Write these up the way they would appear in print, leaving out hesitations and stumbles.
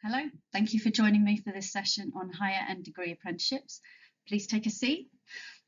Hello, thank you for joining me for this session on higher end degree apprenticeships. Please take a seat.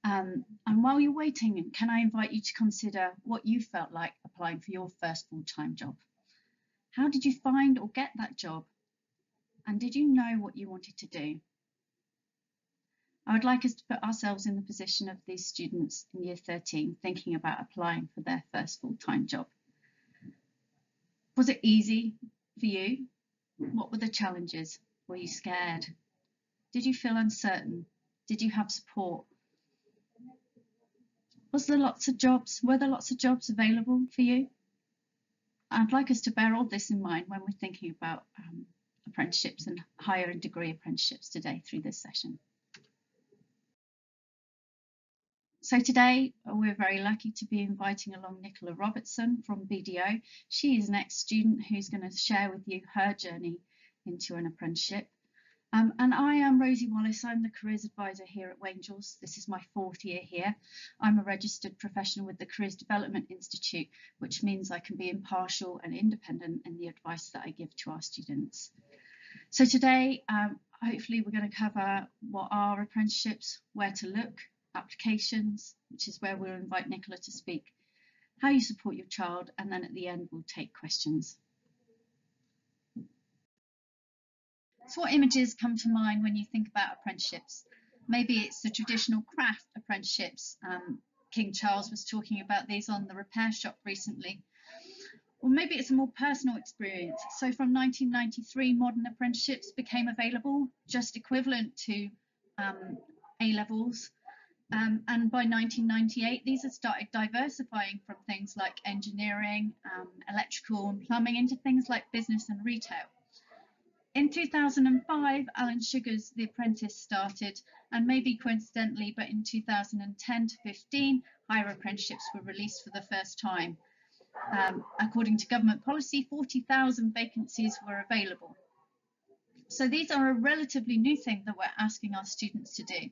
And while you're waiting, can I invite you to consider what you felt like applying for your first full-time job? How did you find or get that job? And did you know what you wanted to do? I would like us to put ourselves in the position of these students in year 13 thinking about applying for their first full-time job. Was it easy for you? What were the challenges? Were you scared? Did you feel uncertain? Did you have support? Were there lots of jobs available for you? I'd like us to bear all this in mind when we're thinking about apprenticeships and higher degree apprenticeships today through this session. So today we're very lucky to be inviting along Nicola Robertson from BDO. She is an ex-student who's going to share with you her journey into an apprenticeship. And I am Rosie Wallace. I'm the Careers Advisor here at Wangels. This is my 4th year here. I'm a registered professional with the Careers Development Institute, which means I can be impartial and independent in the advice that I give to our students. So today, hopefully we're going to cover what are apprenticeships, where to look, applications, which is where we'll invite Nicola to speak, how you support your child, and then at the end we'll take questions. So what images come to mind when you think about apprenticeships? Maybe it's the traditional craft apprenticeships. King Charles was talking about these on the repair shop recently. Or maybe it's a more personal experience. So from 1993, modern apprenticeships became available, just equivalent to A-levels. And by 1998, these had started diversifying from things like engineering, electrical and plumbing into things like business and retail. In 2005, Alan Sugar's The Apprentice started, and maybe coincidentally, but in 2010 to 15, higher apprenticeships were released for the first time. According to government policy, 40,000 vacancies were available. So these are a relatively new thing that we're asking our students to do.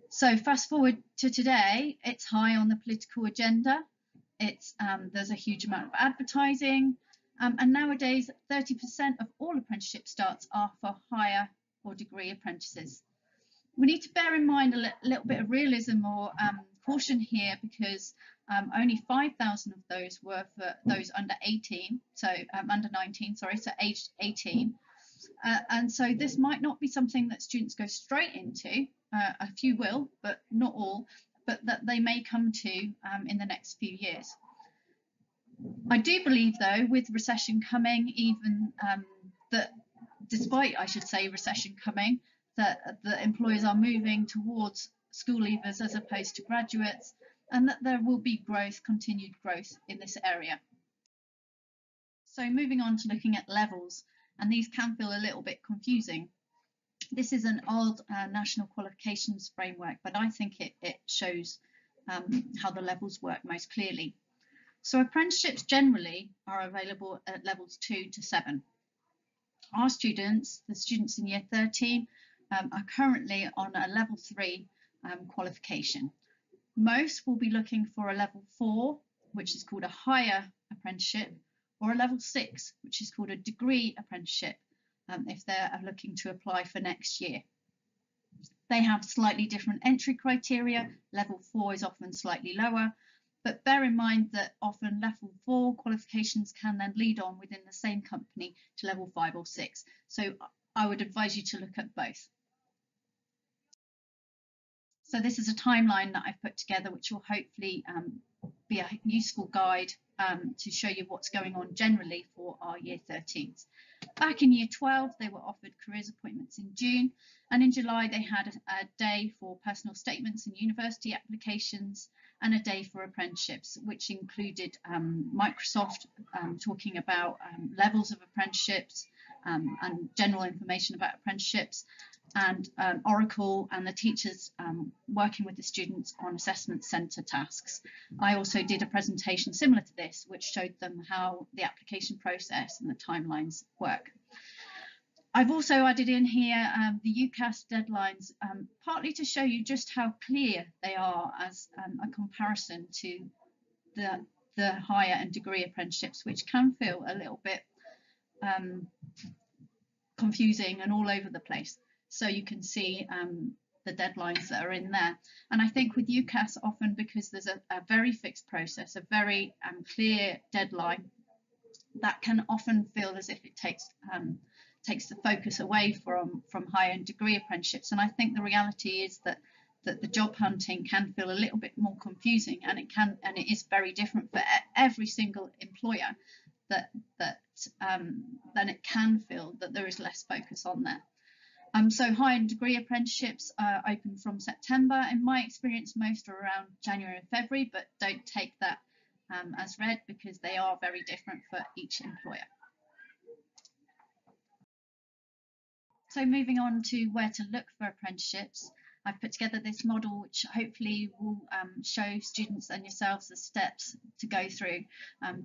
So fast forward to today, it's high on the political agenda. There's a huge amount of advertising. And nowadays, 30% of all apprenticeship starts are for higher or degree apprentices. We need to bear in mind a little bit of realism or caution here, because only 5,000 of those were for those under 18, so under 19, sorry, so aged 18. And so this might not be something that students go straight into. A few will, but not all, but that they may come to in the next few years. I do believe, though, with recession coming, even that despite, I should say, recession coming, that the employers are moving towards school leavers as opposed to graduates, and that there will be continued growth in this area. So moving on to looking at levels, and these can feel a little bit confusing. This is an old national qualifications framework, but I think it shows how the levels work most clearly. So apprenticeships generally are available at levels 2 to 7. Our students, the students in year 13, are currently on a level 3 qualification. Most will be looking for a level 4, which is called a higher apprenticeship, or a level 6, which is called a degree apprenticeship, if they're looking to apply for next year. They have slightly different entry criteria. Level 4 is often slightly lower, but bear in mind that often level 4 qualifications can then lead on within the same company to level 5 or 6. So I would advise you to look at both. So this is a timeline that I've put together, which will hopefully be a useful guide to show you what's going on generally for our year 13s. Back in year 12, they were offered careers appointments in June, and in July they had a day for personal statements and university applications, and a day for apprenticeships, which included Microsoft talking about levels of apprenticeships and general information about apprenticeships, and Oracle and the teachers working with the students on assessment centre tasks. I also did a presentation similar to this, which showed them how the application process and the timelines work. I've also added in here the UCAS deadlines, partly to show you just how clear they are as a comparison to the higher and degree apprenticeships, which can feel a little bit confusing and all over the place. So you can see the deadlines that are in there. And I think with UCAS, often because there's a very fixed process, a very clear deadline, that can often feel as if it takes the focus away from higher degree apprenticeships. And I think the reality is that the job hunting can feel a little bit more confusing, and it is very different for every single employer, then it can feel that there is less focus on there. So higher degree apprenticeships are open from September. In my experience, most are around January and February, but don't take that as read, because they are very different for each employer. So moving on to where to look for apprenticeships, I've put together this model which hopefully will show students and yourselves the steps to go through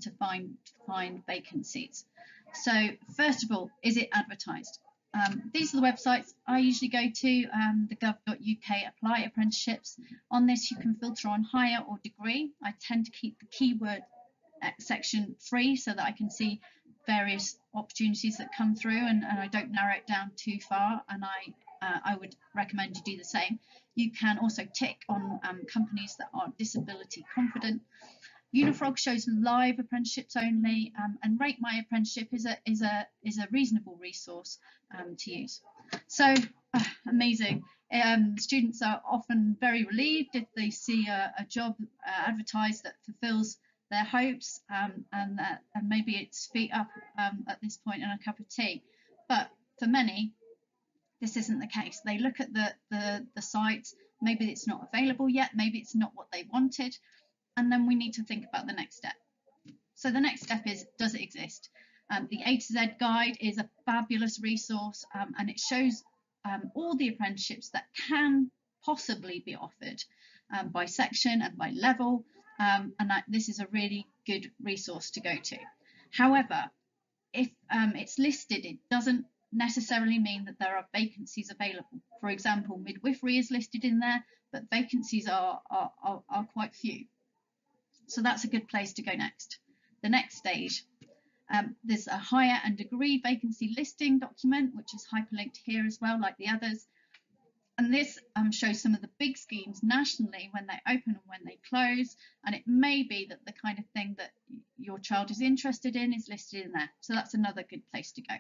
to find vacancies. So first of all, is it advertised? These are the websites I usually go to, the gov.uk apply apprenticeships. On this you can filter on higher or degree. I tend to keep the keyword section free so that I can see various opportunities that come through, and I don't narrow it down too far, and I would recommend you do the same. You can also tick on companies that are disability confident. Unifrog shows live apprenticeships only, and Rate My Apprenticeship is a reasonable resource to use. So amazing. Students are often very relieved if they see a job advertised that fulfills their hopes, and maybe it's feet up at this point and a cup of tea. But for many, this isn't the case. They look at the site, maybe it's not available yet, maybe it's not what they wanted, and then we need to think about the next step. So the next step is, does it exist? The A to Z guide is a fabulous resource, and it shows all the apprenticeships that can possibly be offered by section and by level, and this is a really good resource to go to. However, if it's listed, it doesn't necessarily mean that there are vacancies available. For example, midwifery is listed in there, but vacancies are quite few. So that's a good place to go next. The next stage, there's a higher and degree vacancy listing document, which is hyperlinked here as well, like the others. And this shows some of the big schemes nationally, when they open and when they close. And it may be that the kind of thing that your child is interested in is listed in there. So that's another good place to go.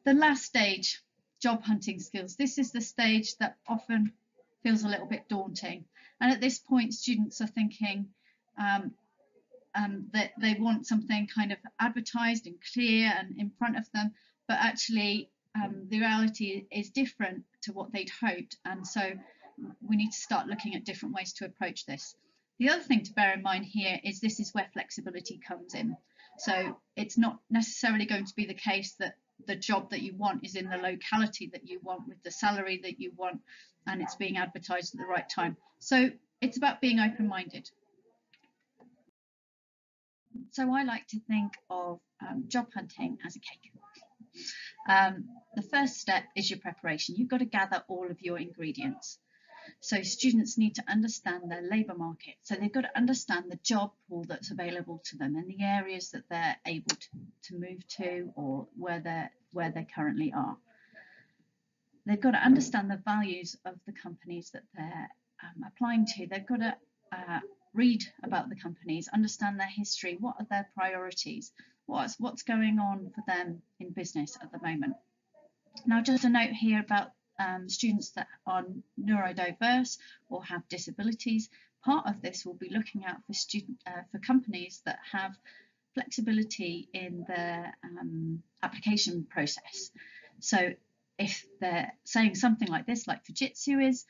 The last stage, job hunting skills. This is the stage that often feels a little bit daunting. And at this point, students are thinking that they want something kind of advertised and clear and in front of them, but actually the reality is different to what they'd hoped. And so we need to start looking at different ways to approach this. The other thing to bear in mind here is this is where flexibility comes in. So it's not necessarily going to be the case that the job that you want is in the locality that you want, with the salary that you want, and it's being advertised at the right time. So it's about being open-minded. So I like to think of job hunting as a cake. The first step is your preparation. You've got to gather all of your ingredients. So students need to understand their labour market. So they've got to understand the job pool that's available to them and the areas that they're able to move to, or where they currently are. They've got to understand the values of the companies that they're applying to. They've got to read about the companies, understand their history, what are their priorities, what's going on for them in business at the moment. Now, just a note here about students that are neurodiverse or have disabilities. Part of this will be looking out for companies that have flexibility in their application process. So if they're saying something like this, like Fujitsu is,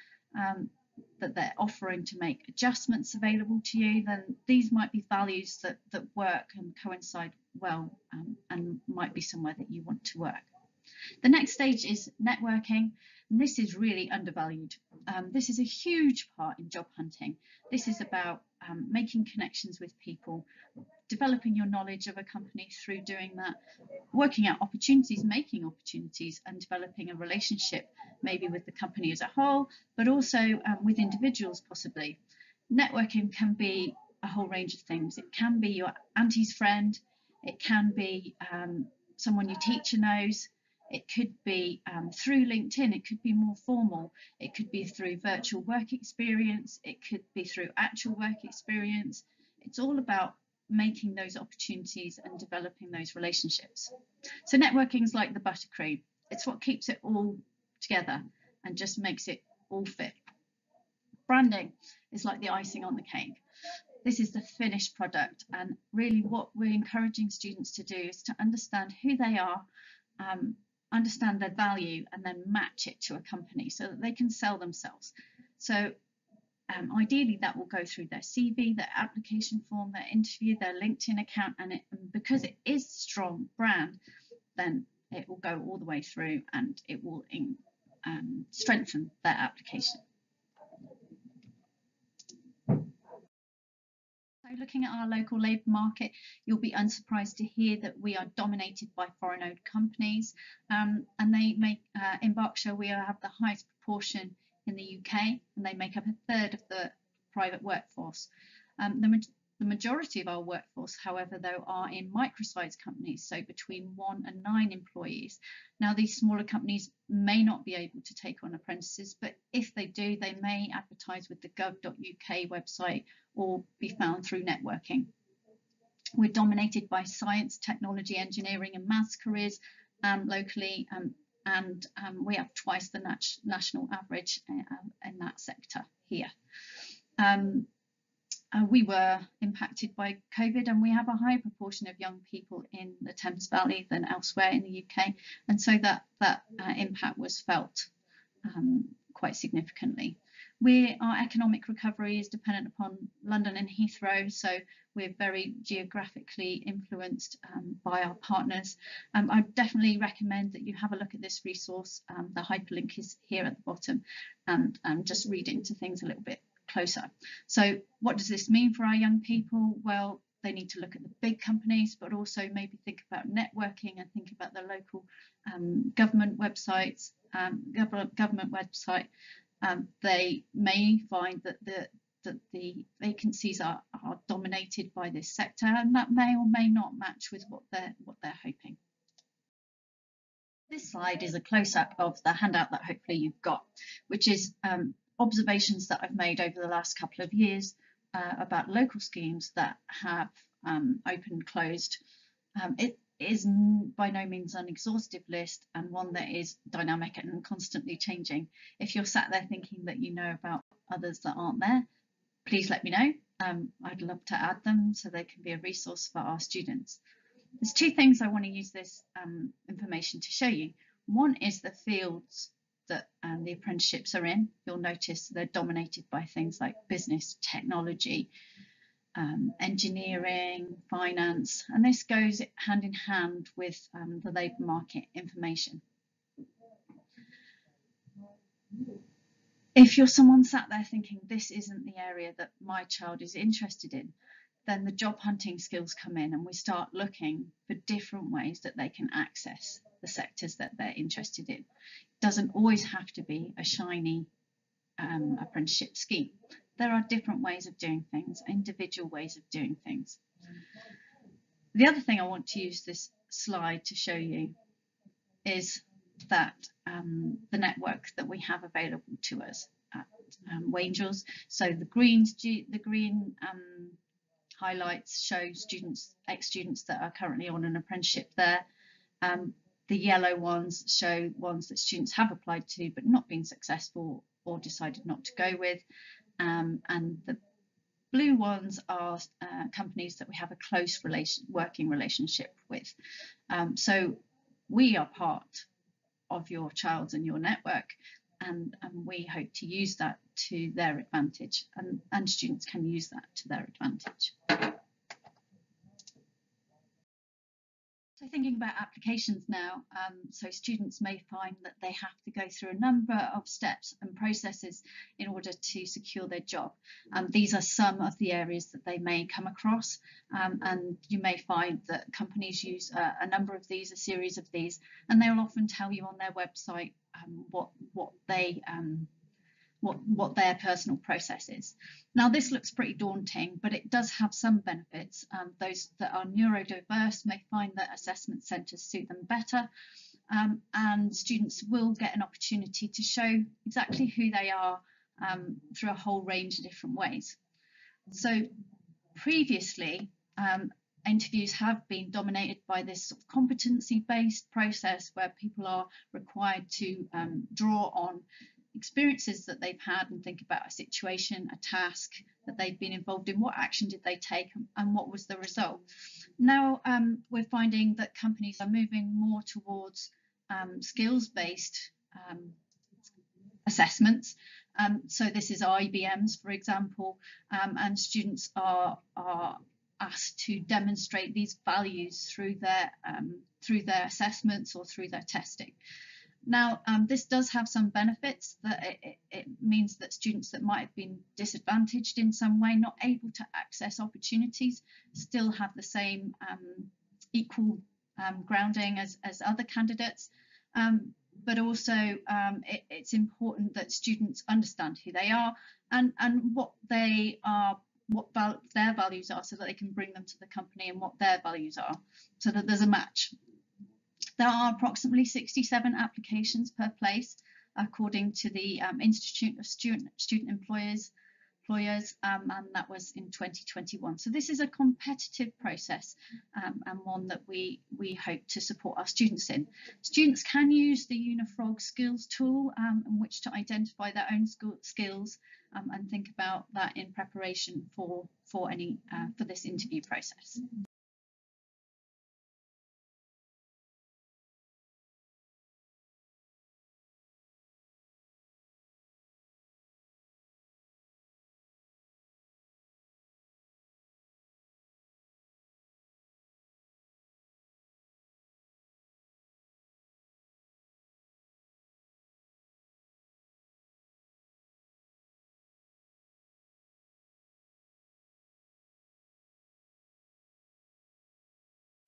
that they're offering to make adjustments available to you, then these might be values that work and coincide well, and might be somewhere that you want to work. The next stage is networking, and this is really undervalued. This is a huge part in job hunting. This is about making connections with people, developing your knowledge of a company through doing that, working out opportunities, making opportunities, and developing a relationship maybe with the company as a whole, but also with individuals possibly. Networking can be a whole range of things. It can be your auntie's friend, it can be someone your teacher knows, It could be through LinkedIn, it could be more formal, it could be through virtual work experience, it could be through actual work experience. It's all about making those opportunities and developing those relationships. So networking is like the buttercream. It's what keeps it all together and just makes it all fit. Branding is like the icing on the cake. This is the finished product, and really what we're encouraging students to do is to understand who they are, understand their value, and then match it to a company so that they can sell themselves. So ideally that will go through their CV, their application form, their interview, their LinkedIn account, and because it is a strong brand, then it will go all the way through and it will strengthen their application. So looking at our local labour market, you'll be unsurprised to hear that we are dominated by foreign-owned companies, and they make, in Berkshire, we have the highest proportion in the UK, and they make up a third of the private workforce. The majority of our workforce, however, though, are in micro-sized companies, so between 1 and 9 employees. Now, these smaller companies may not be able to take on apprentices, but if they do, they may advertise with the gov.uk website or be found through networking. We're dominated by science, technology, engineering and maths careers locally, and we have twice the national average in that sector here. We were impacted by COVID, and we have a higher proportion of young people in the Thames Valley than elsewhere in the UK, and so that impact was felt quite significantly. Our economic recovery is dependent upon London and Heathrow, so we're very geographically influenced by our partners. I definitely recommend that you have a look at this resource. The hyperlink is here at the bottom, and just read into things a little bit closer. So what does this mean for our young people? Well, they need to look at the big companies, but also maybe think about networking and think about the local government websites, government website. They may find that the vacancies are dominated by this sector, and that may or may not match with what they're hoping. This slide is a close-up of the handout that hopefully you've got, which is observations that I've made over the last couple of years about local schemes that have opened, closed. It is by no means an exhaustive list, and one that is dynamic and constantly changing. If you're sat there thinking that you know about others that aren't there, please let me know. I'd love to add them so they can be a resource for our students. There's 2 things I want to use this information to show you. One is the fields that the apprenticeships are in. You'll notice they're dominated by things like business, technology, engineering, finance, and this goes hand in hand with the labour market information. If you're someone sat there thinking this isn't the area that my child is interested in, then the job hunting skills come in, and we start looking for different ways that they can access the sectors that they're interested in. It doesn't always have to be a shiny apprenticeship scheme. There are different ways of doing things, individual ways of doing things. The other thing I want to use this slide to show you is that the network that we have available to us at Wangels. So the green highlights show students, ex-students that are currently on an apprenticeship there. The yellow ones show ones that students have applied to but not been successful or decided not to go with. And the blue ones are companies that we have a close working relationship with. So we are part of your child's and your network, and we hope to use that to their advantage, and students can use that to their advantage. So thinking about applications now, so students may find that they have to go through a number of steps and processes in order to secure their job. These are some of the areas that they may come across, and you may find that companies use a number of these, a series of these, and they'll often tell you on their website what their personal process is. Now this looks pretty daunting, but it does have some benefits. Those that are neurodiverse may find that assessment centres suit them better. and students will get an opportunity to show exactly who they are through a whole range of different ways. So previously, interviews have been dominated by this sort of competency-based process where people are required to draw on experiences that they've had and think about a situation, a task that they've been involved in, what action did they take and what was the result. Now we're finding that companies are moving more towards skills-based assessments. So this is IBMs, for example, and students are asked to demonstrate these values through their assessments or through their testing. Now, this does have some benefits. That it means that students that might have been disadvantaged in some way, not able to access opportunities, still have the same equal grounding as other candidates. But also it's important that students understand who they are and what they are, what their values are, so that they can bring them to the company and what their values are, so that there's a match. There are approximately 67 applications per place, according to the Institute of Student Employers, and that was in 2021. So this is a competitive process and one that we hope to support our students in. Students can use the Unifrog skills tool in which to identify their own skills and think about that in preparation for this interview process.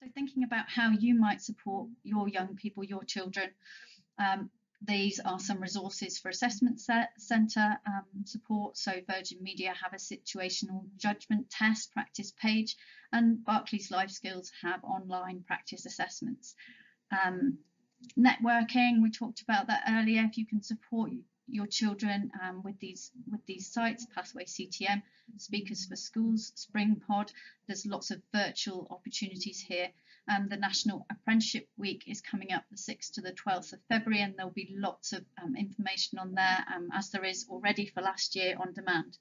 So thinking about how you might support your young people, your children, these are some resources for assessment centre support. So Virgin Media have a situational judgment test practice page, and Barclays Life Skills have online practice assessments. Networking, we talked about that earlier. If you can support your children with these sites, Pathway CTM, Speakers for Schools, SpringPod, there's lots of virtual opportunities here. The National Apprenticeship Week is coming up the 6th to the 12th of February, and there'll be lots of information on there, as there is already for last year on demand.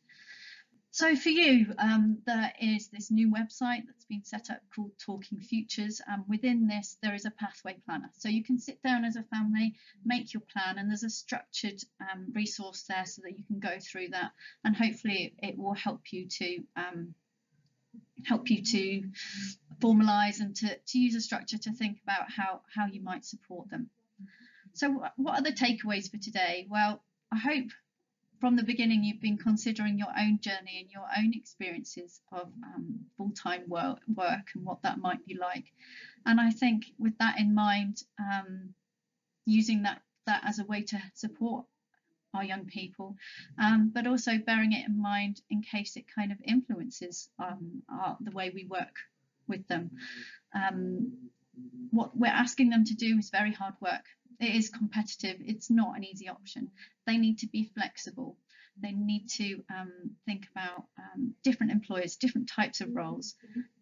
So for you, there is this new website that's been set up called Talking Futures. Within this, there is a pathway planner. So you can sit down as a family, make your plan, and there's a structured resource there so that you can go through that. And hopefully it will help you to formalise and to use a structure to think about how you might support them. So what are the takeaways for today? Well, I hope from the beginning you've been considering your own journey and your own experiences of full-time work and what that might be like. And I think with that in mind, using that as a way to support our young people, but also bearing it in mind in case it kind of influences the way we work with them. What we're asking them to do is very hard work. It is competitive. It's not an easy option. They need to be flexible. They need to think about different employers, different types of roles.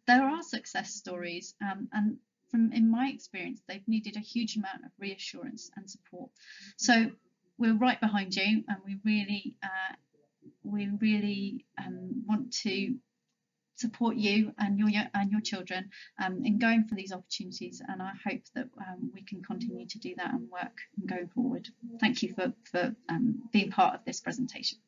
There are success stories, and in my experience, they've needed a huge amount of reassurance and support. So we're right behind you, and we really want to support you and your children in going for these opportunities, and I hope that we can continue to do that and work and go forward. Thank you for being part of this presentation.